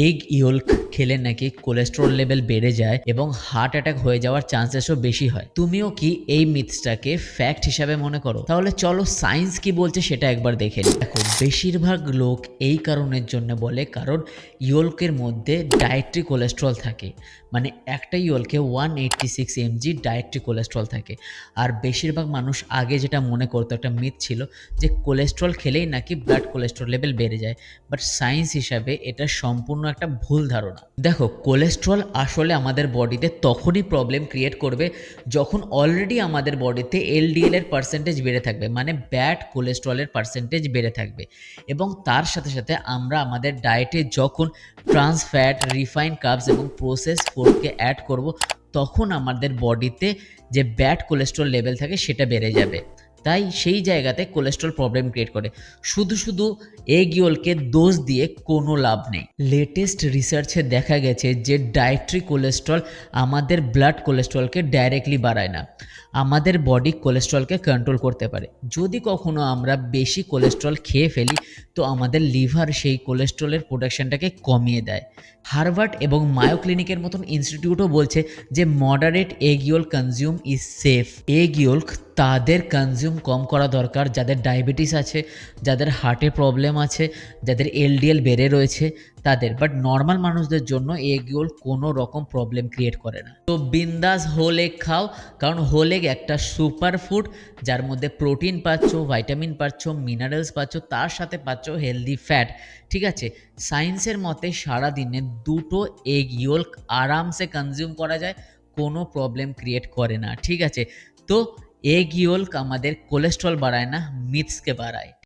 Egg ইয়ল্ক খেলে নাকি cholesterol level বেড়ে যায় এবং হার্ট অ্যাটাক হয়ে যাওয়ার চান্সেসও বেশি হয়। তুমিও কি এই মিথসটাকে ফ্যাক্ট হিসাবে মনে করো? তাহলে চলো সায়েন্স কি বলছে সেটা একবার দেখে নিই। দেখো, বেশিরভাগ লোক এই কারণের জন্য বলে কারণ ইয়ল্কের মধ্যে ডায়েটরি কোলেস্ট্রল থাকে। মানে একটা ইয়ল্কে 186 mg ডায়েটরি কোলেস্ট্রল থাকে। আর বেশিরভাগ মানুষ আগে যেটা মনে করতো, একটা মিথ ছিল যে কোলেস্ট্রল খেলেই নাকি ব্লাড কোলেস্ট্রল লেভেল বেড়ে যায়। বাট সায়েন্স হিসাবে এটা সম্পূর্ণ একটা ভুল ধারণা। দেখো, কোলেস্ট্রল আসলে আমাদের বডিতে তখনই প্রবলেম ক্রিয়েট করবে যখন অলরেডি আমাদের বডিতে এলডিএল এর পার্সেন্টেজ বেড়ে থাকবে, মানে ব্যাড কোলেস্ট্রলের পার্সেন্টেজ বেড়ে থাকবে। এবং তার সাথে সাথে আমরা আমাদের ডায়েটে যখন ট্রান্স ফ্যাট, রিফাইন্ড কার্বস এবং প্রসেস ফুডকে অ্যাড করব, তখন আমাদের বডিতে যে ব্যাড কোলেস্ট্রল লেভেল থাকে সেটা বেড়ে যাবে। তাই সেই জায়গাতে কোলেস্ট্রল প্রবলেম ক্রিয়েট করে। শুধু শুধু এগ ইয়ল্ককে দোষ দিয়ে কোনো লাভ নেই। লেটেস্ট রিসার্চে দেখা গেছে যে ডায়েটরি কোলেস্ট্রল আমাদের ব্লাড কোলেস্ট্রলকে ডাইরেক্টলি বাড়ায় না, আমাদের বডি কোলেস্ট্রলকে কন্ট্রোল করতে পারে। যদি কখনো আমরা বেশি কোলেস্ট্রল খেয়ে ফেলি তো আমাদের লিভার সেই কোলেস্ট্রলের প্রোডাকশনটাকে কমিয়ে দেয়। হার্ভার্ড এবং মায়ো ক্লিনিকের মতন ইনস্টিটিউটও বলছে যে moderate egg yolk consume is safe. Egg yolk তাদের কনজিউম কম করা দরকার যাদের ডায়াবেটিস আছে, যাদের হার্টে প্রবলেম আছে, যাদের এলডিএল বেড়ে রয়েছে তাদের। বাট নর্মাল মানুষদের জন্য এগ ইয়ল্ক কোনো রকম প্রবলেম ক্রিয়েট করে না। তো বিন্দাস হোল এগ খাও, কারণ হোল এগ একটা সুপার ফুড যার মধ্যে প্রোটিন পাচ্ছ, ভাইটামিন পাচ্ছ, মিনারেলস পাচ্ছ, তার সাথে পাচ্ছ হেলদি ফ্যাট। ঠিক আছে, সায়েন্সের মতে সারাদিনে 2টো এগ ইয়ল্ক আরামসে কনজিউম করা যায়, কোনো প্রবলেম ক্রিয়েট করে না। ঠিক আছে, তো এগ ইয়ল্ক আমাদের কোলেস্ট্রল বাড়ায় না, মিথসকে বাড়ায়।